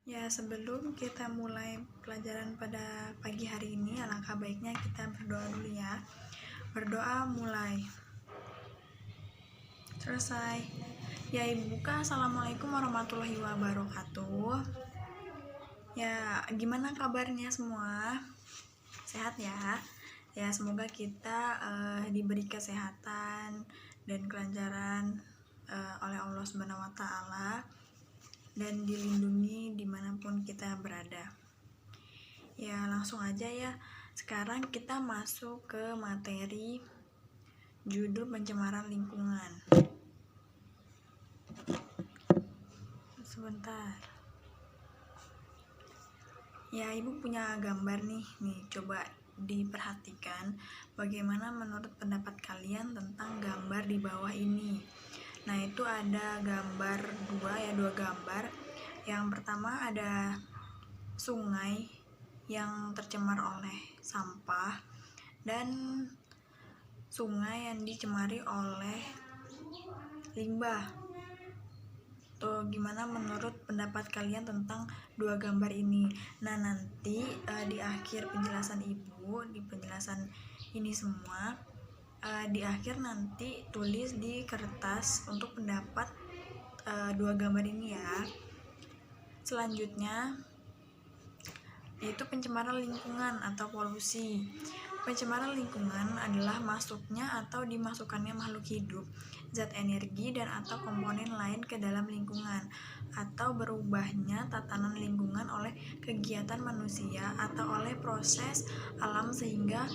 Ya, sebelum kita mulai pelajaran pada pagi hari ini, alangkah baiknya kita berdoa dulu ya. Berdoa mulai. Selesai. Ya, Ibu buka. Assalamualaikum warahmatullahi wabarakatuh. Ya, gimana kabarnya semua? Sehat ya? Ya, semoga kita diberi kesehatan dan kelancaran oleh Allah Subhanahu wa Ta'ala, dan dilindungi dimanapun kita berada. Ya, langsung aja ya. Sekarang kita masuk ke materi judul pencemaran lingkungan. Sebentar. Ya, Ibu punya gambar nih. Coba diperhatikan bagaimana menurut pendapat kalian tentang gambar di bawah ini. Nah, itu ada gambar dua gambar. Yang pertama ada sungai yang tercemar oleh sampah dan sungai yang dicemari oleh limbah. Tuh, gimana menurut pendapat kalian tentang dua gambar ini? Nah, nanti di akhir penjelasan Ibu, di penjelasan ini semua, di akhir nanti tulis di kertas untuk pendapat dua gambar ini ya. Selanjutnya yaitu pencemaran lingkungan atau polusi. Pencemaran lingkungan adalah masuknya atau dimasukkannya makhluk hidup, zat energi dan atau komponen lain ke dalam lingkungan, atau berubahnya tatanan lingkungan oleh kegiatan manusia atau oleh proses alam sehingga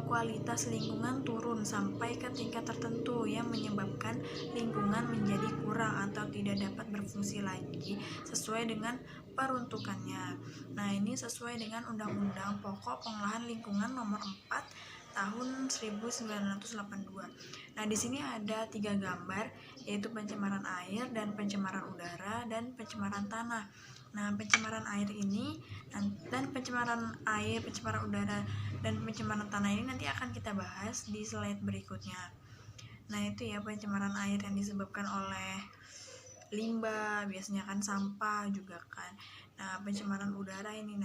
kualitas lingkungan turun sampai ke tingkat tertentu yang menyebabkan lingkungan menjadi kurang atau tidak dapat berfungsi lagi sesuai dengan peruntukannya. Nah, ini sesuai dengan Undang-Undang Pokok Pengelolaan Lingkungan Nomor 4 Tahun 1982. Nah, di sini ada 3 gambar, yaitu pencemaran air dan pencemaran udara dan pencemaran tanah. Nah, pencemaran air ini dan pencemaran air, pencemaran udara dan pencemaran tanah ini nanti akan kita bahas di slide berikutnya. Nah, itu ya pencemaran air yang disebabkan oleh limbah, biasanya kan sampah juga kan. Nah, pencemaran udara ini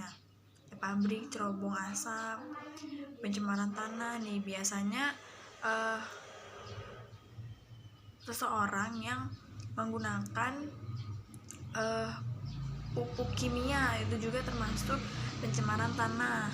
pabrik, cerobong asap. Pencemaran tanah nih biasanya seseorang yang menggunakan pupuk kimia, itu juga termasuk pencemaran tanah.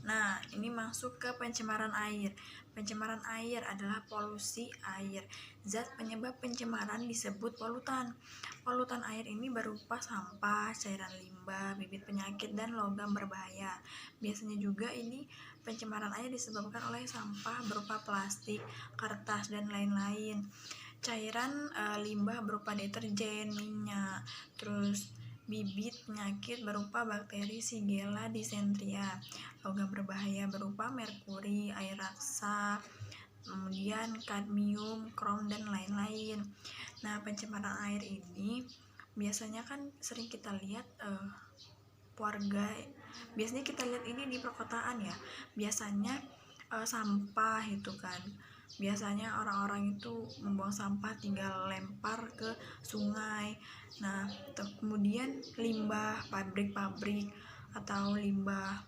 Nah, ini masuk ke pencemaran air. Pencemaran air adalah polusi air. Zat penyebab pencemaran disebut polutan. Polutan air ini berupa sampah, cairan limbah, bibit penyakit, dan logam berbahaya. Biasanya juga ini pencemaran air disebabkan oleh sampah berupa plastik, kertas, dan lain-lain. Cairan limbah berupa deterjen, minyak, terus bibit penyakit berupa bakteri Shigella dysentery, logam berbahaya berupa merkuri, air raksa, kemudian kadmium, krom, dan lain-lain. Nah, pencemaran air ini biasanya kan sering kita lihat warga, biasanya kita lihat ini di perkotaan ya, biasanya sampah itu kan, biasanya orang-orang itu membuang sampah tinggal lempar ke sungai. Nah, kemudian limbah pabrik-pabrik atau limbah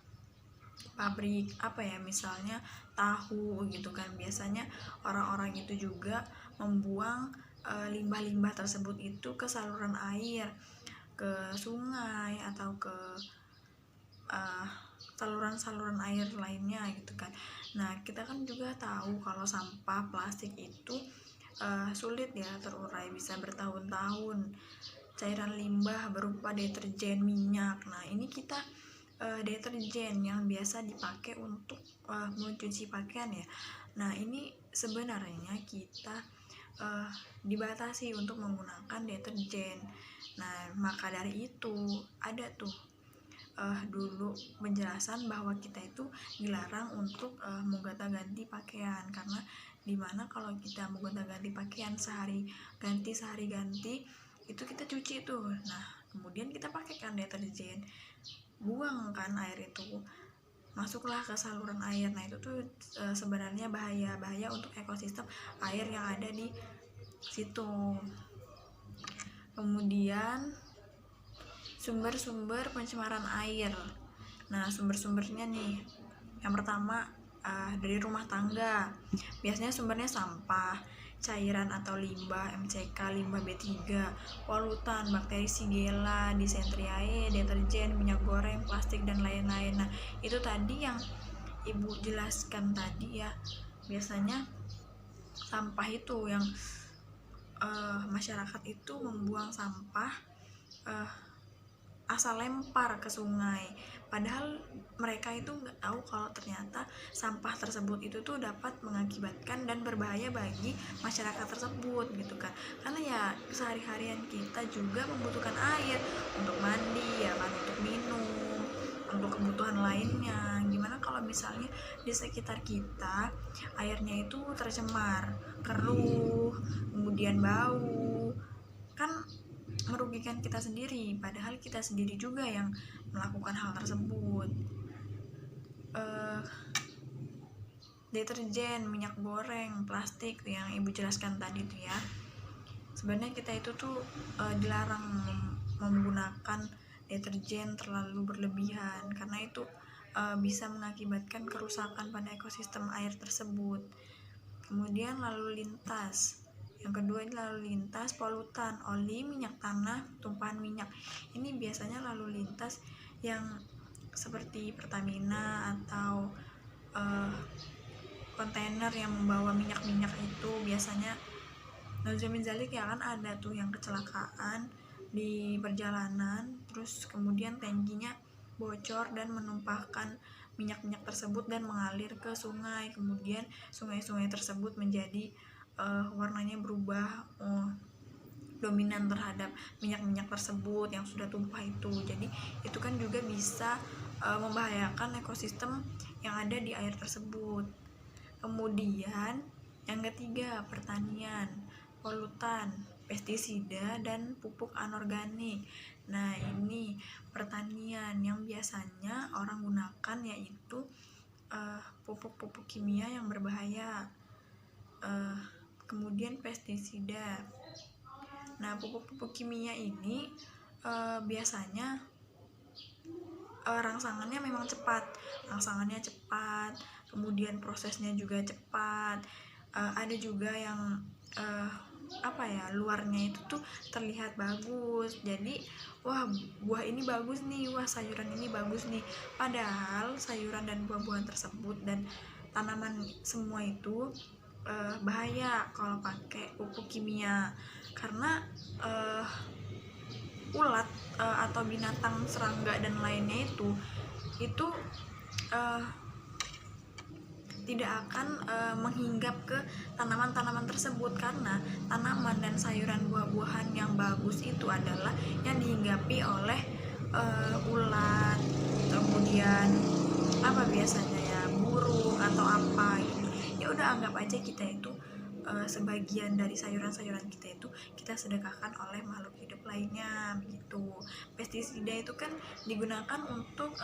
pabrik misalnya tahu gitu kan, biasanya orang-orang itu juga membuang limbah-limbah tersebut itu ke saluran air, ke sungai atau ke saluran-saluran air lainnya gitu kan. Nah, kita kan juga tahu kalau sampah plastik itu sulit ya terurai, bisa bertahun-tahun. Cairan limbah berupa deterjen, minyak. Nah, ini kita deterjen yang biasa dipakai untuk mencuci pakaian ya. Nah, ini sebenarnya kita dibatasi untuk menggunakan deterjen. Nah, maka dari itu ada tuh dulu penjelasan bahwa kita itu dilarang untuk menggonta-ganti pakaian, karena dimana kalau kita menggonta-ganti pakaian sehari ganti itu kita cuci tuh. Nah, kemudian kita pakai kan deterjen, buang kan air itu, masuklah ke saluran air. Nah, itu tuh sebenarnya bahaya untuk ekosistem air yang ada di situ. Kemudian Sumber-sumber pencemaran air. Nah, sumber-sumbernya nih, yang pertama dari rumah tangga. Biasanya sumbernya sampah, cairan atau limbah, MCK, limbah B3, polutan, bakteri Shigella, Dysenteriae, deterjen, minyak goreng, plastik, dan lain-lain. Nah, itu tadi yang Ibu jelaskan tadi ya. Biasanya sampah itu yang masyarakat itu membuang sampah asal lempar ke sungai, padahal mereka itu nggak tahu kalau ternyata sampah tersebut itu tuh dapat mengakibatkan dan berbahaya bagi masyarakat tersebut gitu kan. Karena ya sehari-harian kita juga membutuhkan air untuk mandi ya kan, untuk minum, untuk kebutuhan lainnya. Gimana kalau misalnya di sekitar kita airnya itu tercemar, keruh, kemudian bau, kan merugikan kita sendiri, padahal kita sendiri juga yang melakukan hal tersebut. Deterjen, minyak goreng, plastik yang Ibu jelaskan tadi tuh ya, sebenarnya kita itu tuh dilarang menggunakan deterjen terlalu berlebihan, karena itu bisa mengakibatkan kerusakan pada ekosistem air tersebut. Kemudian lalu lintas. Yang kedua ini lalu lintas polutan, oli, minyak tanah, tumpahan minyak. Ini biasanya lalu lintas yang seperti Pertamina atau kontainer yang membawa minyak-minyak itu biasanya nauzubillah min dzalik ya kan, ada tuh yang kecelakaan di perjalanan, terus kemudian tangkinya bocor dan menumpahkan minyak-minyak tersebut dan mengalir ke sungai. Kemudian sungai-sungai tersebut menjadi warnanya berubah dominan terhadap minyak-minyak tersebut yang sudah tumpah itu. Jadi itu kan juga bisa membahayakan ekosistem yang ada di air tersebut. Kemudian yang ketiga, pertanian, polutan, pestisida, dan pupuk anorganik. Nah, ini pertanian yang biasanya orang gunakan yaitu pupuk-pupuk kimia yang berbahaya. Kemudian pestisida. Nah, pupuk-pupuk kimia ini biasanya rangsangannya memang cepat, kemudian prosesnya juga cepat. Ada juga yang luarnya itu tuh terlihat bagus, jadi wah buah ini bagus nih, wah sayuran ini bagus nih, padahal sayuran dan buah-buahan tersebut dan tanaman semua itu bahaya kalau pakai pupuk kimia, karena ulat atau binatang serangga dan lainnya itu tidak akan menghinggap ke tanaman-tanaman tersebut, karena tanaman dan sayuran buah-buahan yang bagus itu adalah yang dihinggapi oleh ulat, kemudian biasanya ya burung atau apa gitu. Ya udah, anggap aja kita itu sebagian dari sayuran-sayuran kita itu kita sedekahkan oleh makhluk hidup lainnya begitu. Pestisida itu kan digunakan untuk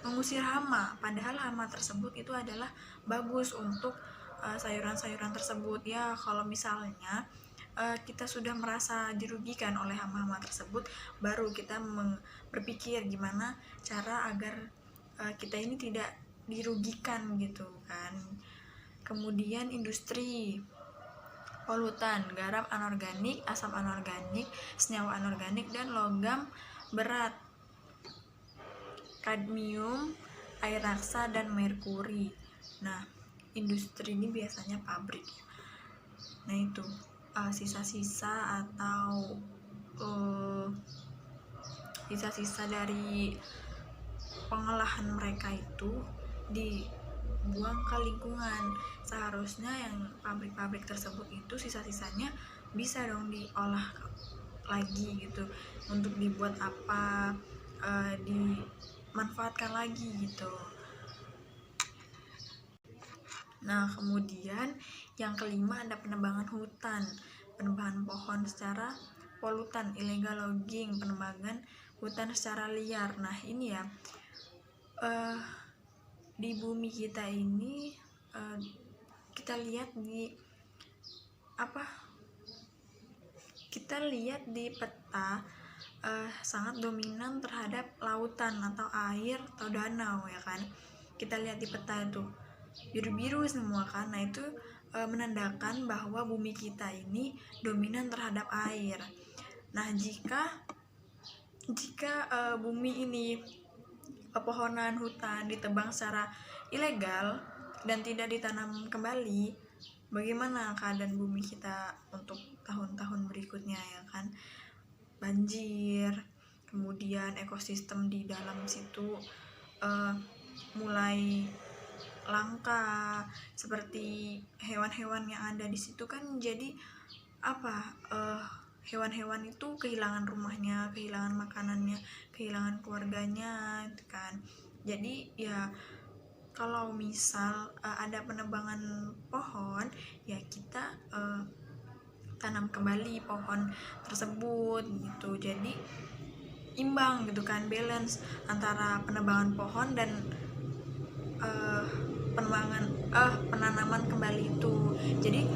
mengusir hama, padahal hama tersebut itu adalah bagus untuk sayuran-sayuran tersebut ya. Kalau misalnya kita sudah merasa dirugikan oleh hama-hama tersebut, baru kita berpikir gimana cara agar kita ini tidak dirugikan gitu kan. Kemudian industri, polutan, garam anorganik, asam anorganik, senyawa anorganik, dan logam berat, kadmium, air raksa, dan merkuri. Nah, industri ini biasanya pabrik. Nah, itu sisa-sisa atau sisa-sisa dari pengolahan mereka itu dibuang ke lingkungan. Seharusnya yang pabrik-pabrik tersebut itu sisa-sisanya bisa dong diolah lagi gitu, untuk dibuat apa, dimanfaatkan lagi gitu. Nah, kemudian yang kelima ada penebangan hutan, penebangan pohon secara polutan, illegal logging, penebangan hutan secara liar. Nah, ini ya di bumi kita ini kita lihat di peta sangat dominan terhadap lautan atau air atau danau ya kan. Kita lihat di peta itu biru-biru semua kan. Nah itu menandakan bahwa bumi kita ini dominan terhadap air. Nah jika bumi ini pepohonan hutan ditebang secara ilegal dan tidak ditanam kembali, bagaimana keadaan bumi kita untuk tahun-tahun berikutnya ya kan? Banjir, kemudian ekosistem di dalam situ mulai langka, seperti hewan-hewan yang ada di situ kan jadi hewan-hewan itu kehilangan rumahnya, kehilangan makanannya, kehilangan keluarganya gitu kan. Jadi ya kalau misal ada penebangan pohon, ya kita tanam kembali pohon tersebut gitu. Jadi imbang gitu kan, balance antara penebangan pohon dan penanaman kembali itu. Jadi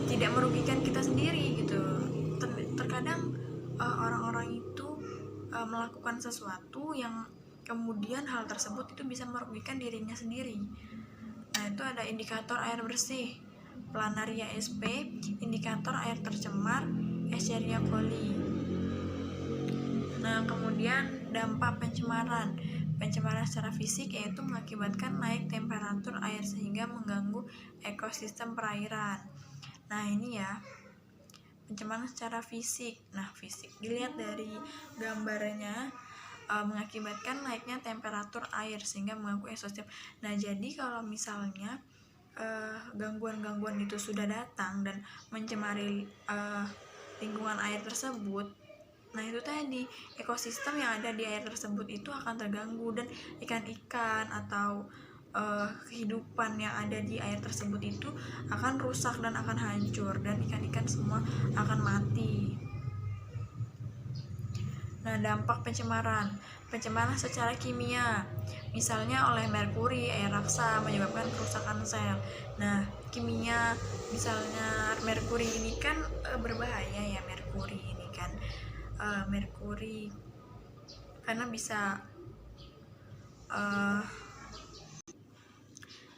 tidak merugikan kita sendiri gitu. Terkadang orang-orang itu melakukan sesuatu yang kemudian hal tersebut itu bisa merugikan dirinya sendiri. Nah itu ada indikator air bersih, planaria SP, indikator air tercemar, Escherichia coli. Nah kemudian dampak pencemaran secara fisik yaitu mengakibatkan naik temperatur air sehingga mengganggu ekosistem perairan. Nah ini ya pencemaran secara fisik. Nah fisik dilihat dari gambarnya mengakibatkan naiknya temperatur air sehingga mengganggu ekosistem. Nah jadi kalau misalnya gangguan-gangguan itu sudah datang dan mencemari lingkungan air tersebut, nah itu tadi ekosistem yang ada di air tersebut itu akan terganggu dan ikan-ikan atau kehidupan yang ada di air tersebut itu akan rusak dan akan hancur dan ikan-ikan semua akan mati. Nah dampak pencemaran secara kimia, misalnya oleh merkuri, air raksa menyebabkan kerusakan sel. Nah kimia misalnya merkuri ini kan berbahaya ya, merkuri ini kan merkuri karena bisa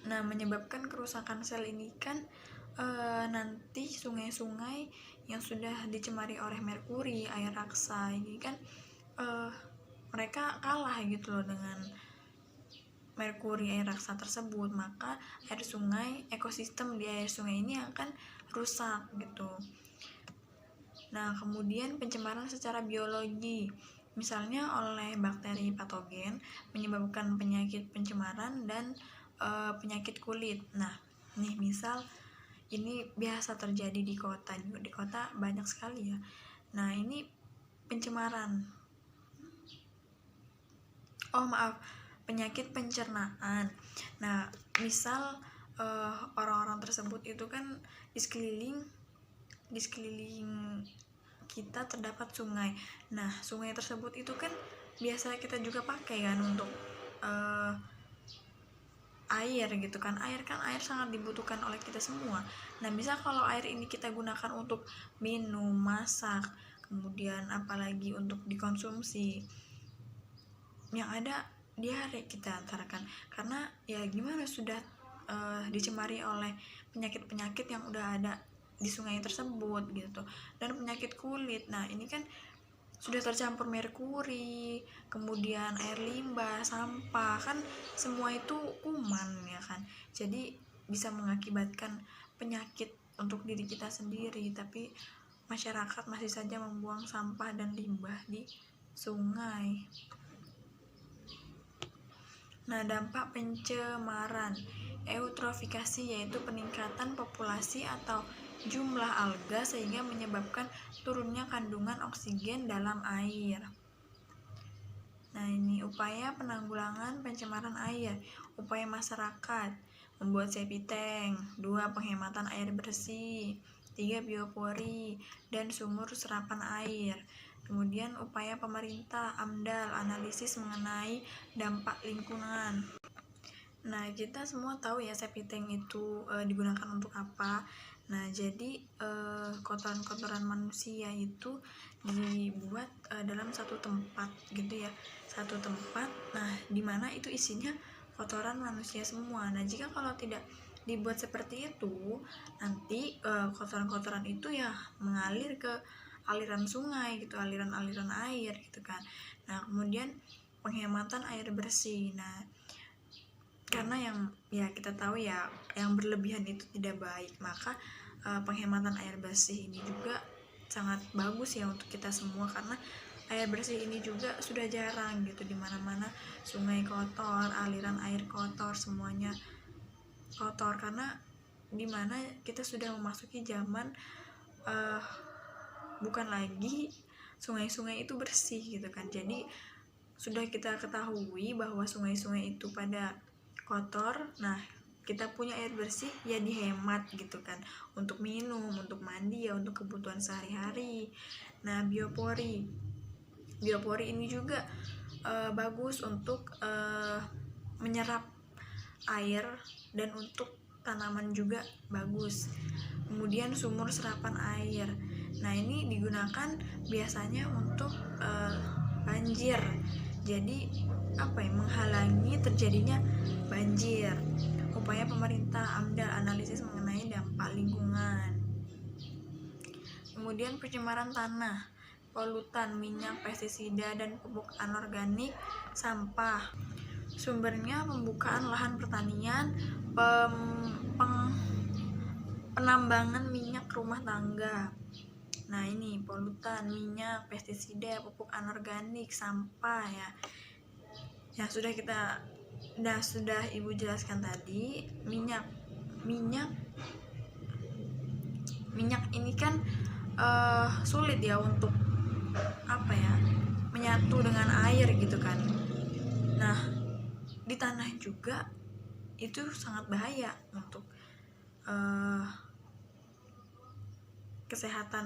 menyebabkan kerusakan sel ini kan nanti sungai-sungai yang sudah dicemari oleh merkuri, air raksa ini kan mereka kalah gitu loh dengan merkuri air raksa tersebut, maka air sungai, ekosistem di air sungai ini akan rusak gitu. Nah kemudian pencemaran secara biologi, misalnya oleh bakteri patogen menyebabkan penyakit pencemaran dan penyakit kulit. Nah nih misal ini biasa terjadi di kota banyak sekali ya. Nah ini pencemaran penyakit pencernaan. Nah misal orang-orang tersebut itu kan di sekeliling kita terdapat sungai. Nah sungai tersebut itu kan biasa kita juga pakai kan untuk air gitu kan. Air sangat dibutuhkan oleh kita semua. Nah bisa kalau air ini kita gunakan untuk minum, masak, kemudian apalagi untuk dikonsumsi, yang ada diare kita antarakan, karena ya gimana sudah dicemari oleh penyakit-penyakit yang udah ada di sungai tersebut gitu. Dan penyakit kulit, nah ini kan sudah tercampur merkuri, kemudian air limbah, sampah, kan semua itu kuman ya kan. Jadi bisa mengakibatkan penyakit untuk diri kita sendiri, tapi masyarakat masih saja membuang sampah dan limbah di sungai. Nah dampak pencemaran eutrofikasi yaitu peningkatan populasi atau jumlah alga sehingga menyebabkan turunnya kandungan oksigen dalam air. Nah ini upaya penanggulangan pencemaran air. Upaya masyarakat membuat septic tank, 2 penghematan air bersih, 3 biopori dan sumur serapan air. Kemudian upaya pemerintah, AMDAL, analisis mengenai dampak lingkungan. Nah kita semua tahu ya septic tank itu digunakan untuk apa. Nah, jadi kotoran-kotoran manusia itu dibuat dalam satu tempat gitu ya, satu tempat. Nah, dimana itu isinya kotoran manusia semua. Nah, jika kalau tidak dibuat seperti itu, nanti kotoran-kotoran itu ya mengalir ke aliran sungai gitu, aliran-aliran air gitu kan. Nah, kemudian penghematan air bersih. Nah, karena yang ya kita tahu ya, yang berlebihan itu tidak baik, maka penghematan air bersih ini juga sangat bagus ya untuk kita semua, karena air bersih ini juga sudah jarang gitu, dimana-mana sungai kotor, aliran air kotor, semuanya kotor, karena dimana kita sudah memasuki zaman bukan lagi sungai-sungai itu bersih gitu kan. Jadi sudah kita ketahui bahwa sungai-sungai itu pada kotor. Nah, kita punya air bersih ya dihemat gitu kan, untuk minum, untuk mandi ya, untuk kebutuhan sehari-hari. Nah, biopori ini juga bagus untuk menyerap air, dan untuk tanaman juga bagus. Kemudian sumur serapan air. Nah, ini digunakan biasanya untuk banjir. Jadi menghalangi terjadinya banjir. Upaya pemerintah AMDAL, analisis mengenai dampak lingkungan. Kemudian pencemaran tanah, polutan, minyak, pestisida, dan pupuk anorganik, sampah. Sumbernya pembukaan lahan pertanian, penambangan minyak rumah tangga. Nah, ini polutan, minyak, pestisida, pupuk anorganik, sampah ya. Yang sudah Ibu jelaskan tadi, minyak ini kan sulit ya untuk menyatu dengan air gitu kan. Nah, di tanah juga itu sangat bahaya untuk kesehatan,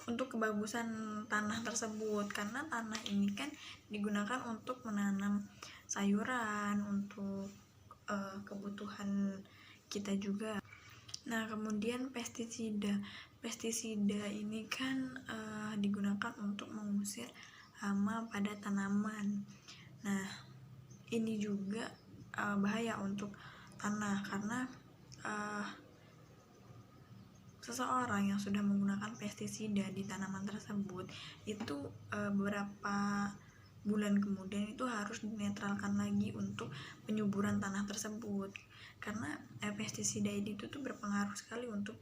untuk kebagusan tanah tersebut, karena tanah ini kan digunakan untuk menanam sayuran, untuk kebutuhan kita juga. Nah, kemudian pestisida ini kan digunakan untuk mengusir hama pada tanaman. Nah, ini juga bahaya untuk tanah, karena seseorang yang sudah menggunakan pestisida di tanaman tersebut itu beberapa bulan kemudian itu harus dinetralkan lagi untuk penyuburan tanah tersebut, karena pestisida itu tuh berpengaruh sekali untuk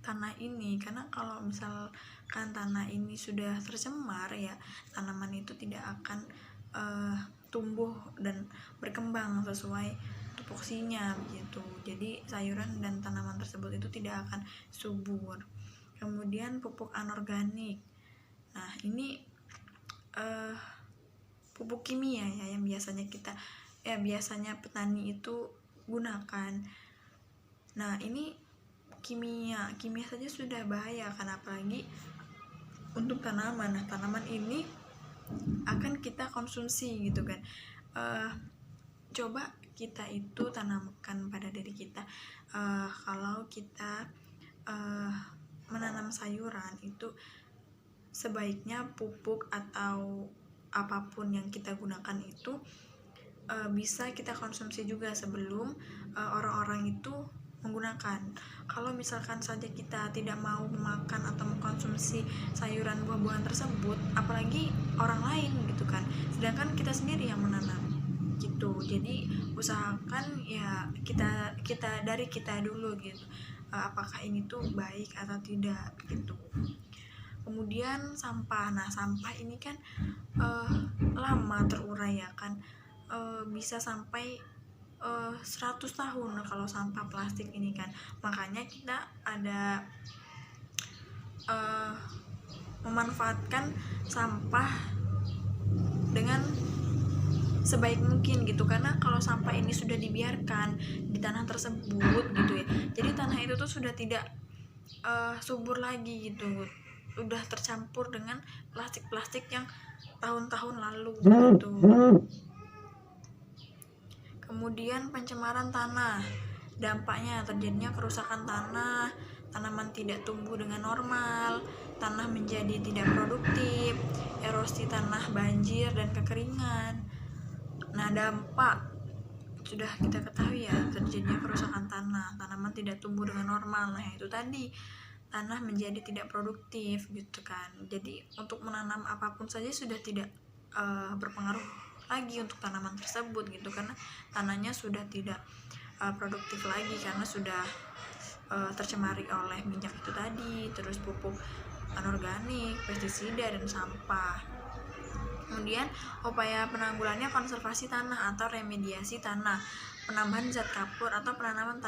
tanah ini. Karena kalau misalkan tanah ini sudah tercemar ya, tanaman itu tidak akan tumbuh dan berkembang sesuai tupoksinya gitu. Jadi sayuran dan tanaman tersebut itu tidak akan subur. Kemudian pupuk anorganik. Nah, ini pupuk kimia ya, yang biasanya petani itu gunakan. Nah, ini kimia saja sudah bahaya kan, apalagi untuk tanaman. Nah, tanaman ini akan kita konsumsi gitu kan. Coba kita itu tanamkan pada diri kita, kalau kita menanam sayuran itu sebaiknya pupuk atau apapun yang kita gunakan itu bisa kita konsumsi juga sebelum orang-orang itu menggunakan. Kalau misalkan saja kita tidak mau memakan atau mengkonsumsi sayuran buah-buahan tersebut, apalagi orang lain gitu kan, sedangkan kita sendiri yang menanam gitu. Jadi usahakan ya kita dari kita dulu gitu, apakah ini tuh baik atau tidak gitu. Kemudian sampah. Nah, sampah ini kan lama terurai ya kan, bisa sampai 100 tahun kalau sampah plastik ini kan. Makanya kita ada memanfaatkan sampah dengan sebaik mungkin gitu, karena kalau sampah ini sudah dibiarkan di tanah tersebut gitu ya, jadi tanah itu tuh sudah tidak subur lagi gitu, udah tercampur dengan plastik yang tahun-tahun lalu gitu. Kemudian pencemaran tanah. Dampaknya terjadinya kerusakan tanah, tanaman tidak tumbuh dengan normal, tanah menjadi tidak produktif, erosi tanah, banjir, dan kekeringan. Nah, dampak sudah kita ketahui ya, terjadinya kerusakan tanah, tanaman tidak tumbuh dengan normal. Nah, itu tadi tanah menjadi tidak produktif gitu kan. Jadi untuk menanam apapun saja sudah tidak berpengaruh lagi untuk tanaman tersebut gitu, karena tanahnya sudah tidak produktif lagi karena sudah tercemari oleh minyak itu tadi, terus pupuk anorganik, pestisida, dan sampah. Kemudian upaya penanggulannya konservasi tanah atau remediasi tanah, penambahan zat kapur atau penanaman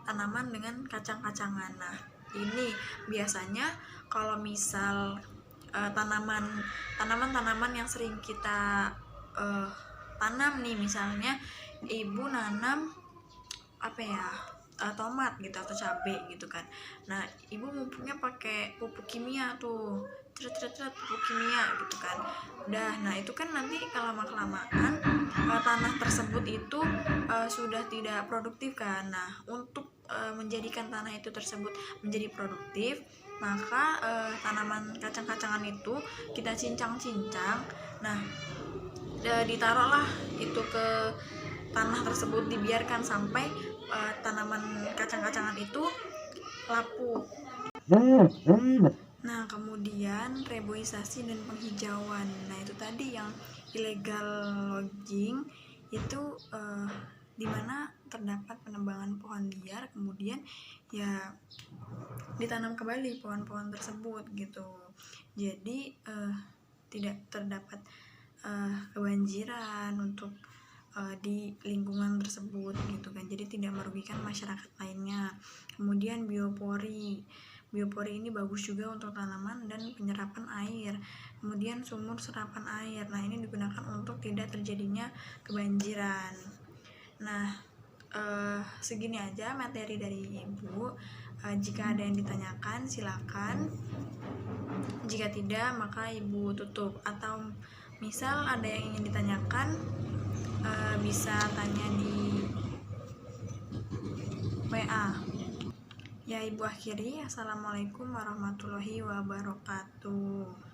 tanaman dengan kacang-kacangan. Nah, ini biasanya kalau misal tanaman-tanaman yang sering kita tanam nih, misalnya ibu nanam tomat gitu atau cabai gitu kan. Nah, ibu pupuknya pakai pupuk kimia tuh, pupuk kimia gitu kan. Nah itu kan nanti kelamaan tanah tersebut itu sudah tidak produktif kan. Nah, untuk menjadikan tanah itu tersebut menjadi produktif, maka tanaman kacang-kacangan itu kita cincang-cincang. Nah, ditaruhlah itu ke tanah tersebut, dibiarkan sampai tanaman kacang-kacangan itu lapuk. Nah, kemudian reboisasi dan penghijauan. Nah, itu tadi yang illegal logging itu dimana terdapat penebangan pohon liar, kemudian ya ditanam kembali pohon-pohon tersebut gitu. Jadi tidak terdapat kebanjiran untuk di lingkungan tersebut gitu kan. Jadi tidak merugikan masyarakat lainnya. Kemudian biopori ini bagus juga untuk tanaman dan penyerapan air. Kemudian sumur serapan air, nah ini digunakan untuk tidak terjadinya kebanjiran. Nah, segini aja materi dari ibu. Jika ada yang ditanyakan silakan, jika tidak maka ibu tutup. Atau misal ada yang ingin ditanyakan, bisa tanya di WA. Ya, ibu akhiri. Assalamualaikum warahmatullahi wabarakatuh.